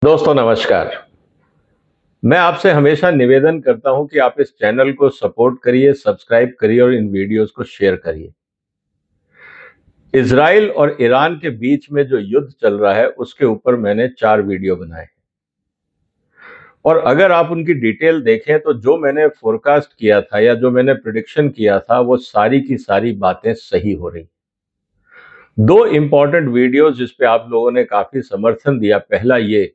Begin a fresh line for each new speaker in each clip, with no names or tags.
दोस्तों नमस्कार। मैं आपसे हमेशा निवेदन करता हूं कि आप इस चैनल को सपोर्ट करिए, सब्सक्राइब करिए और इन वीडियोस को शेयर करिए। इजराइल और ईरान के बीच में जो युद्ध चल रहा है उसके ऊपर मैंने 4 वीडियो बनाए हैं। और अगर आप उनकी डिटेल देखें तो जो मैंने फोरकास्ट किया था या जो मैंने प्रिडिक्शन किया था वो सारी की सारी बातें सही हो रही। दो इंपॉर्टेंट वीडियोस जिस पे आप लोगों ने काफी समर्थन दिया। पहला ये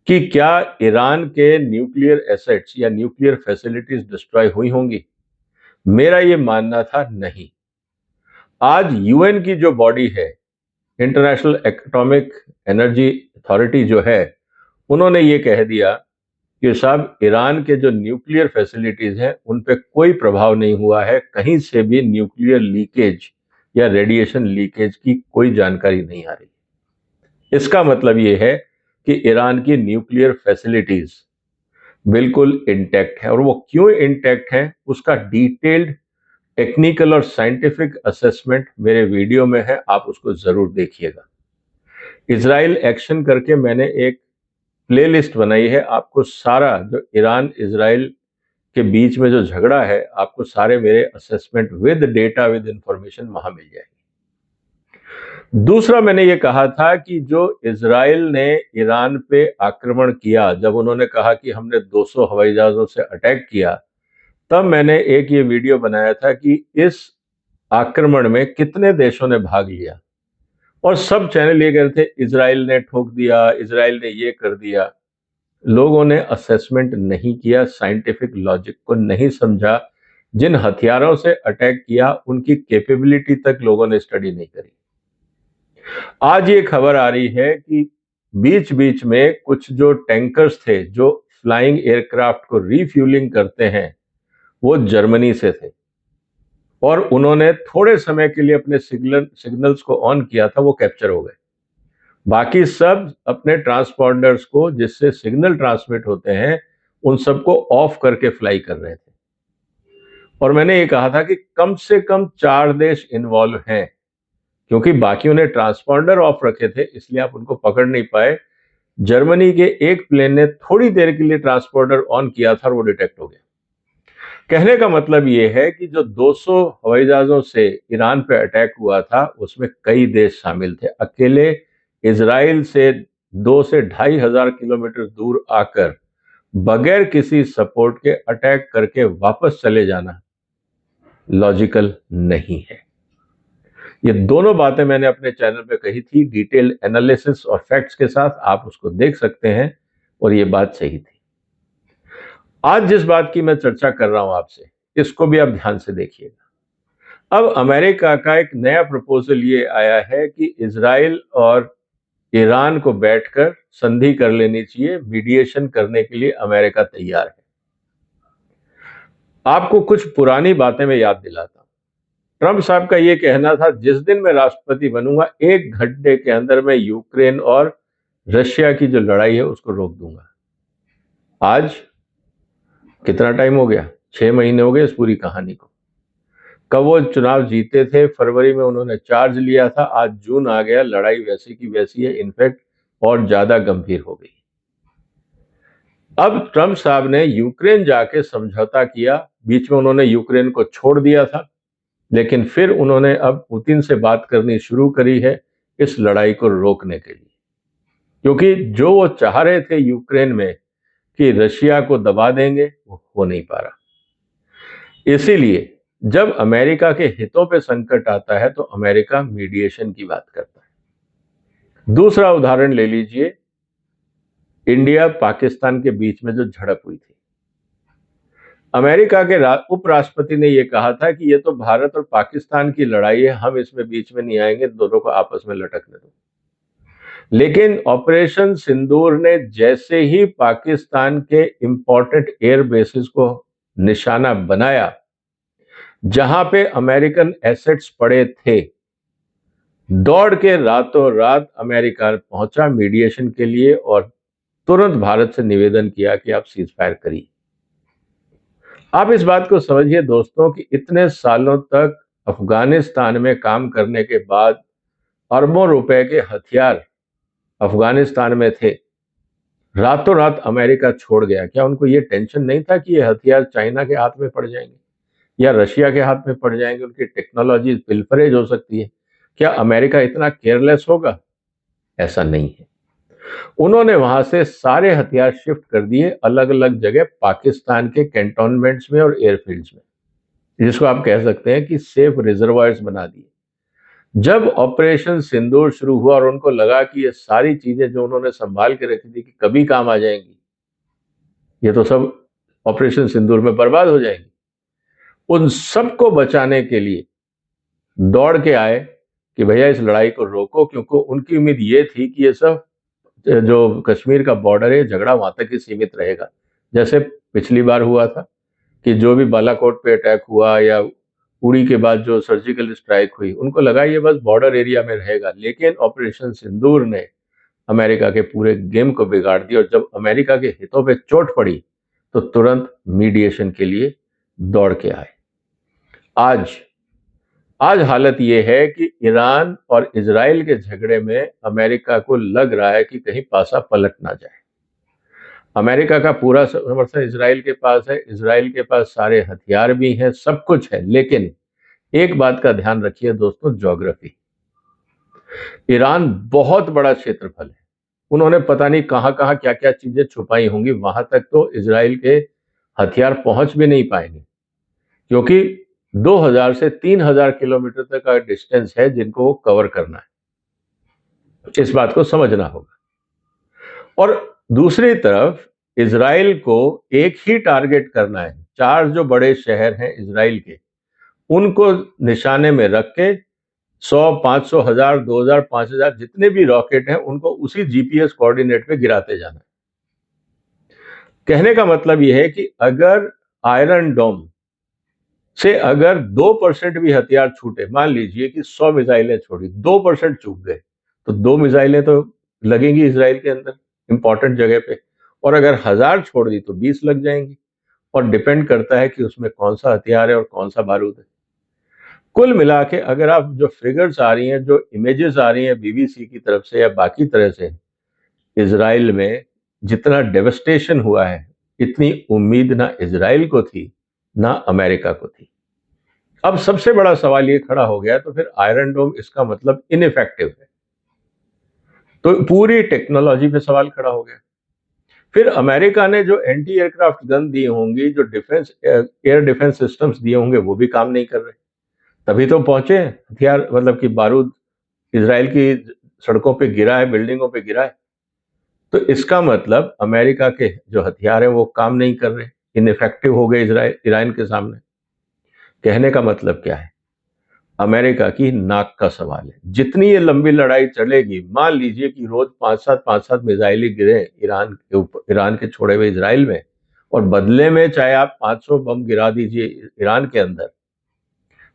कि क्या ईरान के न्यूक्लियर एसेट्स या न्यूक्लियर फैसिलिटीज डिस्ट्रॉय हुई होंगी? मेरा ये मानना था नहीं। आज यूएन की जो बॉडी है, इंटरनेशनल एटॉमिक एनर्जी अथॉरिटी जो है, उन्होंने ये कह दिया कि साहब ईरान के जो न्यूक्लियर फैसिलिटीज हैं उन पे कोई प्रभाव नहीं हुआ है, कहीं से भी न्यूक्लियर लीकेज या रेडिएशन लीकेज की कोई जानकारी नहीं आ रही। इसका मतलब ये है कि ईरान की न्यूक्लियर फैसिलिटीज बिल्कुल इंटैक्ट है। और वो क्यों इंटैक्ट है उसका डिटेल्ड टेक्निकल और साइंटिफिक असेसमेंट मेरे वीडियो में है, आप उसको जरूर देखिएगा। इजराइल एक्शन करके मैंने एक प्लेलिस्ट बनाई है, आपको सारा जो ईरान इजराइल के बीच में जो झगड़ा है, आपको सारे मेरे assessment with data with information वहां मिल जाएगी। दूसरा, मैंने ये कहा था कि जो इजराइल ने ईरान पे आक्रमण किया, जब उन्होंने कहा कि हमने 200 हवाई जहाजों से अटैक किया, तब मैंने एक ये वीडियो बनाया था कि इस आक्रमण में कितने देशों ने भाग लिया। और सब चैनल ये कह रहे थे इजराइल ने ठोक दिया, इजराइल ने ये कर दिया। लोगों ने असेसमेंट नहीं किया, साइंटिफिक लॉजिक को नहीं समझा। जिन हथियारों से अटैक किया उनकी कैपेबिलिटी तक लोगों ने स्टडी नहीं करी। आज ये खबर आ रही है कि बीच बीच में कुछ जो टैंकर्स थे जो फ्लाइंग एयरक्राफ्ट को रिफ्यूलिंग करते हैं, वो जर्मनी से थे। और उन्होंने थोड़े समय के लिए अपने सिग्नल्स को ऑन किया था, वो कैप्चर हो गए। बाकी सब अपने ट्रांसपॉन्डर्स को जिससे सिग्नल ट्रांसमिट होते हैं उन सबको ऑफ करके फ्लाई कर रहे थे। और मैंने ये कहा था कि कम से कम 4 देश इन्वॉल्व हैं, क्योंकि बाकियों ने ट्रांसपॉन्डर ऑफ रखे थे इसलिए आप उनको पकड़ नहीं पाए। जर्मनी के एक प्लेन ने थोड़ी देर के लिए ट्रांसपॉन्डर ऑन किया था और वो डिटेक्ट हो गया। कहने का मतलब ये है कि जो 200 हवाई जहाजों से ईरान पे अटैक हुआ था उसमें कई देश शामिल थे। अकेले इजराइल से 2 से 2,500 किलोमीटर दूर आकर बगैर किसी सपोर्ट के अटैक करके वापस चले जाना लॉजिकल नहीं है। ये दोनों बातें मैंने अपने चैनल पे कही थी, डिटेल एनालिसिस और फैक्ट्स के साथ, आप उसको देख सकते हैं। और ये बात सही थी। आज जिस बात की मैं चर्चा कर रहा हूं आपसे, इसको भी आप ध्यान से देखिएगा। अब अमेरिका का एक नया प्रपोजल ये आया है कि इजराइल और ईरान को बैठकर संधि कर लेनी चाहिए, मीडिएशन करने के लिए अमेरिका तैयार है। आपको कुछ पुरानी बातें मैं याद दिलाता हूं। ट्रंप साहब का यह कहना था, जिस दिन मैं राष्ट्रपति बनूंगा 1 घंटे के अंदर मैं यूक्रेन और रशिया की जो लड़ाई है उसको रोक दूंगा। आज कितना टाइम हो गया? 6 महीने हो गए इस पूरी कहानी को। कब वो चुनाव जीते थे? फरवरी में उन्होंने चार्ज लिया था, आज जून आ गया, लड़ाई वैसी की वैसी है, इनफैक्ट और ज्यादा गंभीर हो गई। अब ट्रंप साहब ने यूक्रेन जाके समझौता किया, बीच में उन्होंने यूक्रेन को छोड़ दिया था, लेकिन फिर उन्होंने अब पुतिन से बात करनी शुरू करी है इस लड़ाई को रोकने के लिए। क्योंकि जो वो चाह रहे थे यूक्रेन में कि रशिया को दबा देंगे, वो हो नहीं पा रहा। इसीलिए जब अमेरिका के हितों पे संकट आता है तो अमेरिका मीडिएशन की बात करता है। दूसरा उदाहरण ले लीजिए, इंडिया पाकिस्तान के बीच में जो झड़प हुई थी। अमेरिका के उपराष्ट्रपति ने यह कहा था कि यह तो भारत और पाकिस्तान की लड़ाई है, हम इसमें बीच में नहीं आएंगे, दोनों को आपस में लटकने दो। लेकिन ऑपरेशन सिंदूर ने जैसे ही पाकिस्तान के इंपॉर्टेंट एयर बेसिस को निशाना बनाया, जहां पे अमेरिकन एसेट्स पड़े थे, दौड़ के रातों रात अमेरिका पहुंचा मीडिएशन के लिए और तुरंत भारत से निवेदन किया कि आप सीज फायर करिए। आप इस बात को समझिए दोस्तों कि इतने सालों तक अफगानिस्तान में काम करने के बाद अरबों रुपए के हथियार अफगानिस्तान में थे, रातों रात अमेरिका छोड़ गया। क्या उनको ये टेंशन नहीं था कि ये हथियार चाइना के हाथ में पड़ जाएंगे या रशिया के हाथ में पड़ जाएंगे, उनकी टेक्नोलॉजी पिलफरेज हो सकती है? क्या अमेरिका इतना केयरलेस होगा? ऐसा नहीं है। उन्होंने वहां से सारे हथियार शिफ्ट कर दिए अलग अलग जगह, पाकिस्तान के कैंटोनमेंट्स में और एयरफील्ड्स में, जिसको आप कह सकते हैं कि सेफ रिजर्वायर्स बना दिए। जब ऑपरेशन सिंदूर शुरू हुआ और उनको लगा कि ये सारी चीजें जो उन्होंने संभाल के रखी थी कि कभी काम आ जाएंगी, ये तो सब ऑपरेशन सिंदूर में बर्बाद हो जाएंगी, उन सबको बचाने के लिए दौड़ के आए कि भैया इस लड़ाई को रोको, क्योंकि उनकी उम्मीद ये थी कि ये सब जो कश्मीर का बॉर्डर है झगड़ा वहां तक ही सीमित रहेगा। जैसे पिछली बार हुआ था कि जो भी बालाकोट पे अटैक हुआ या उड़ी के बाद जो सर्जिकल स्ट्राइक हुई, उनको लगा ये बस बॉर्डर एरिया में रहेगा, लेकिन ऑपरेशन सिंदूर ने अमेरिका के पूरे गेम को बिगाड़ दिया। और जब अमेरिका के हितों पे चोट पड़ी तो तुरंत मीडिएशन के लिए दौड़ के आए। आज आज हालत यह है कि ईरान और इजराइल के झगड़े में अमेरिका को लग रहा है कि कहीं पासा पलट ना जाए। अमेरिका का पूरा समर्थन इजराइल के पास है, इजराइल के पास सारे हथियार भी हैं, सब कुछ है, लेकिन एक बात का ध्यान रखिए दोस्तों, ज्योग्राफी। ईरान बहुत बड़ा क्षेत्रफल है, उन्होंने पता नहीं कहां कहां क्या क्या चीजें छुपाई होंगी, वहां तक तो इजराइल के हथियार पहुंच भी नहीं पाएंगे, क्योंकि 2000 से 3000 किलोमीटर तक का डिस्टेंस है जिनको वो कवर करना है। इस बात को समझना होगा। और दूसरी तरफ इजराइल को एक ही टारगेट करना है। 4 जो बड़े शहर हैं इजराइल के, उनको निशाने में रख के 100, 500, 1000, 2000, 5000 जितने भी रॉकेट हैं उनको उसी जीपीएस कोऑर्डिनेट पे गिराते जाना है। कहने का मतलब यह है कि अगर आयरन डोम से अगर 2% भी हथियार छूटे, मान लीजिए कि 100 मिसाइलें छोड़ी, 2% चूक गए, तो 2 मिसाइलें तो लगेंगी इसराइल के अंदर इंपॉर्टेंट जगह पे, और अगर 1000 छोड़ दी तो 20 लग जाएंगी। और डिपेंड करता है कि उसमें कौन सा हथियार है और कौन सा बारूद है। कुल मिला के अगर आप जो फिगर्स आ रही हैं, जो इमेजेस आ रही हैं बीबीसी की तरफ से या बाकी तरह से, इसराइल में जितना डेवस्टेशन हुआ है, इतनी उम्मीद ना इसराइल को थी ना अमेरिका को थी। अब सबसे बड़ा सवाल ये खड़ा हो गया, तो फिर आयरन डोम इसका मतलब इनइफेक्टिव है, तो पूरी टेक्नोलॉजी पे सवाल खड़ा हो गया। फिर अमेरिका ने जो एंटी एयरक्राफ्ट गन दी होंगी, जो डिफेंस एयर डिफेंस सिस्टम्स दिए होंगे, वो भी काम नहीं कर रहे। तभी तो पहुंचे हथियार, मतलब कि बारूद इसराइल की सड़कों पे गिरा है, बिल्डिंगों पे गिरा है। तो इसका मतलब अमेरिका के जो हथियार हैं वो काम नहीं कर रहे, इनइफेक्टिव हो गए इसराइल ईरान के सामने। कहने का मतलब क्या है? अमेरिका की नाक का सवाल है। जितनी ये लंबी लड़ाई चलेगी, मान लीजिए कि रोज 5-7 मिसाइलें गिरे ईरान के ऊपर, ईरान के छोड़े हुए इसराइल में, और बदले में चाहे आप 500 बम गिरा दीजिए ईरान के अंदर,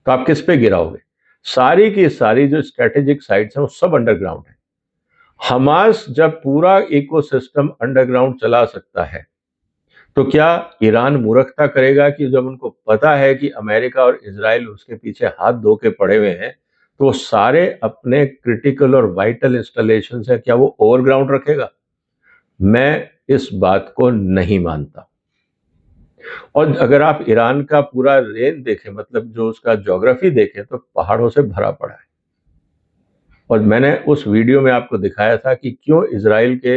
तो आप किस पे गिराओगे? सारी की सारी जो स्ट्रेटेजिक साइट्स हैं वो सब अंडरग्राउंड है। हमास जब पूरा इकोसिस्टम अंडरग्राउंड चला सकता है, तो क्या ईरान मूर्खता करेगा कि जब उनको पता है कि अमेरिका और इजराइल उसके पीछे हाथ धो के पड़े हुए हैं, तो वो सारे अपने क्रिटिकल और वाइटल इंस्टॉलेशन है, क्या वो ओवरग्राउंड रखेगा? मैं इस बात को नहीं मानता। और अगर आप ईरान का पूरा रेंज देखें, मतलब जो उसका ज्योग्राफी देखें, तो पहाड़ों से भरा पड़ा है। और मैंने उस वीडियो में आपको दिखाया था कि क्यों इजराइल के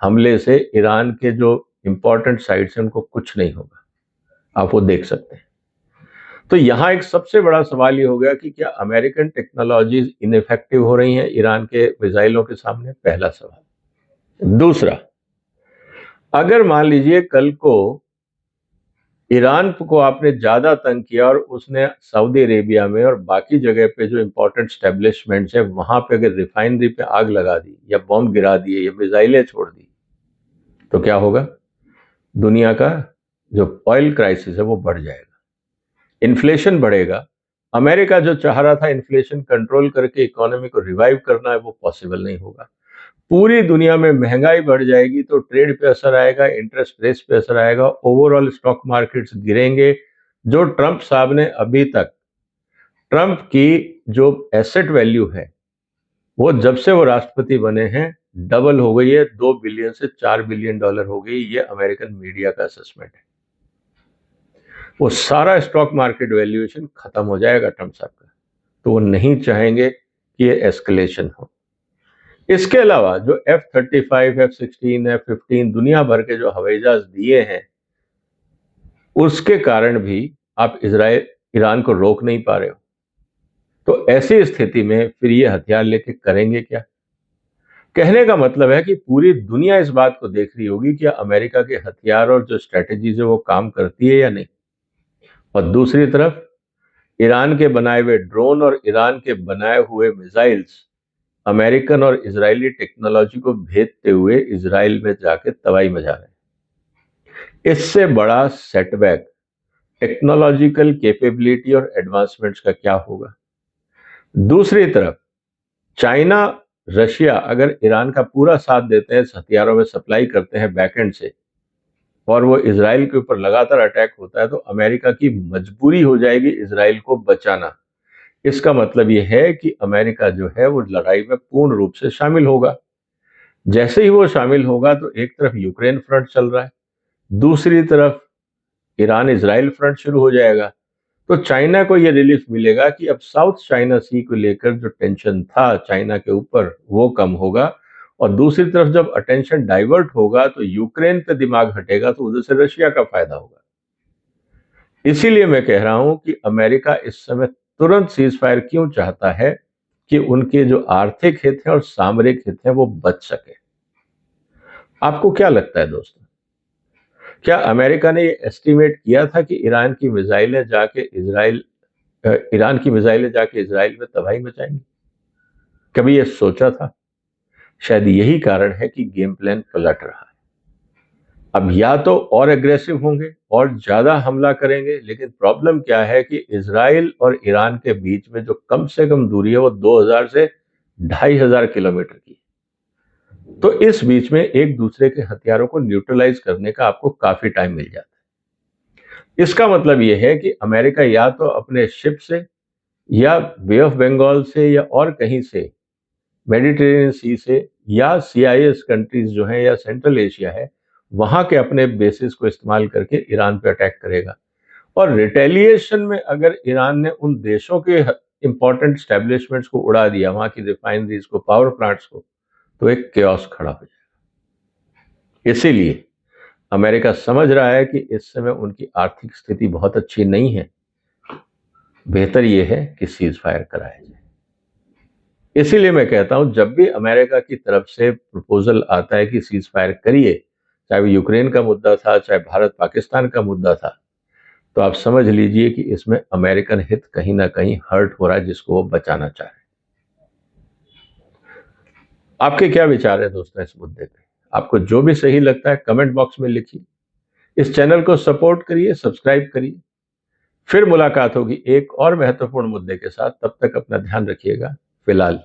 हमले से ईरान के जो इंपॉर्टेंट साइट्स हैं उनको कुछ नहीं होगा, आप वो देख सकते हैं। तो यहां एक सबसे बड़ा सवाल ये हो गया कि क्या अमेरिकन टेक्नोलॉजीज इनइफेक्टिव हो रही हैं ईरान के मिसाइलों के सामने? पहला सवाल। दूसरा, अगर मान लीजिए कल को ईरान को आपने ज्यादा तंग किया और उसने सऊदी अरेबिया में और बाकी जगह पे जो इंपॉर्टेंट स्टैब्लिशमेंट्स है वहां पे अगर रिफाइनरी पे आग लगा दी या बॉम्ब गिरा दिए या मिसाइलें छोड़ दी, तो क्या होगा? दुनिया का जो ऑयल क्राइसिस है वो बढ़ जाएगा, इन्फ्लेशन बढ़ेगा। अमेरिका जो चाह रहा था इन्फ्लेशन कंट्रोल करके इकोनॉमी को रिवाइव करना है, वो पॉसिबल नहीं होगा। पूरी दुनिया में महंगाई बढ़ जाएगी, तो ट्रेड पे असर आएगा, इंटरेस्ट रेट्स पे असर आएगा, ओवरऑल स्टॉक मार्केट्स गिरेंगे। जो ट्रंप साहब ने अभी तक, ट्रंप की जो एसेट वैल्यू है, वो जब से वो राष्ट्रपति बने हैं डबल हो गई है, 2 बिलियन से 4 बिलियन डॉलर हो गई। ये अमेरिकन मीडिया का असेसमेंट है। वो सारा स्टॉक मार्केट वैल्यूएशन खत्म हो जाएगा ट्रंप साहब का, तो वो नहीं चाहेंगे कि ये एस्केलेशन हो। इसके अलावा जो F-35, F-16, F-15 दुनिया भर के जो हवाई जहाज दिए हैं, उसके कारण भी आप ईरान को रोक नहीं पा रहे हो। तो ऐसी स्थिति में फिर ये हथियार लेके करेंगे क्या? कहने का मतलब है कि पूरी दुनिया इस बात को देख रही होगी कि अमेरिका के हथियार और जो स्ट्रेटेजीज है वो काम करती है या नहीं। और दूसरी तरफ ईरान के बनाए हुए ड्रोन और ईरान के बनाए हुए मिसाइल्स अमेरिकन और इजरायली टेक्नोलॉजी को भेदते हुए इजराइल में जाके तबाही मचा रहे हैं। इससे बड़ा सेटबैक टेक्नोलॉजिकल कैपेबिलिटी और एडवांसमेंट्स का क्या होगा? दूसरी तरफ चाइना, रशिया अगर ईरान का पूरा साथ देते हैं, हथियारों में सप्लाई करते हैं बैकएंड से, और वो इजराइल के ऊपर लगातार अटैक होता है, तो अमेरिका की मजबूरी हो जाएगी इजराइल को बचाना। इसका मतलब ये है कि अमेरिका जो है वो लड़ाई में पूर्ण रूप से शामिल होगा। जैसे ही वो शामिल होगा तो एक तरफ यूक्रेन फ्रंट चल रहा है, दूसरी तरफ ईरान इजराइल फ्रंट शुरू हो जाएगा। तो चाइना को ये रिलीफ मिलेगा कि अब साउथ चाइना सी को लेकर जो टेंशन था चाइना के ऊपर वो कम होगा, और दूसरी तरफ जब अटेंशन डाइवर्ट होगा तो यूक्रेन पे दिमाग हटेगा, तो उधर से रशिया का फायदा होगा। इसीलिए मैं कह रहा हूं कि अमेरिका इस समय तुरंत सीज फायर क्यों चाहता है, कि उनके जो आर्थिक हित हैं और सामरिक हित हैं वो बच सके। आपको क्या लगता है दोस्तों, क्या अमेरिका ने ये एस्टिमेट किया था कि ईरान की मिसाइलें जाके इजराइल में तबाही मचाएंगी? कभी ये सोचा था? शायद यही कारण है कि गेम प्लान पलट रहा है। अब या तो और एग्रेसिव होंगे और ज्यादा हमला करेंगे, लेकिन प्रॉब्लम क्या है कि इजराइल और ईरान के बीच में जो कम से कम दूरी है वो 2000 से 2500 किलोमीटर की। तो इस बीच में एक दूसरे के हथियारों को न्यूट्रलाइज करने का आपको काफी टाइम मिल जाता है। इसका मतलब यह है कि अमेरिका या तो अपने शिप से या बे ऑफ बंगाल से या और कहीं से, मेडिटेरेनियन सी से, या CIS कंट्रीज जो हैं या सेंट्रल एशिया है, वहां के अपने बेसिस को इस्तेमाल करके ईरान पे अटैक करेगा। और रिटेलिएशन में अगर ईरान ने उन देशों के इंपॉर्टेंट स्टैब्लिशमेंट्स को उड़ा दिया, वहां की रिफाइनरीज को, पावर प्लांट्स को, तो एक केओस खड़ा हो जाएगा। इसीलिए अमेरिका समझ रहा है कि इस समय उनकी आर्थिक स्थिति बहुत अच्छी नहीं है, बेहतर यह है कि सीज फायर कराया जाए। इसीलिए मैं कहता हूं, जब भी अमेरिका की तरफ से प्रपोजल आता है कि सीज फायर करिए, चाहे वो यूक्रेन का मुद्दा था, चाहे भारत पाकिस्तान का मुद्दा था, तो आप समझ लीजिए कि इसमें अमेरिकन हित कहीं ना कहीं हर्ट हो रहा है, जिसको वो बचाना चाह रहे हैं। आपके क्या विचार है दोस्तों इस मुद्दे पे? आपको जो भी सही लगता है कमेंट बॉक्स में लिखिए। इस चैनल को सपोर्ट करिए, सब्सक्राइब करिए। फिर मुलाकात होगी एक और महत्वपूर्ण मुद्दे के साथ। तब तक अपना ध्यान रखिएगा। फिलहाल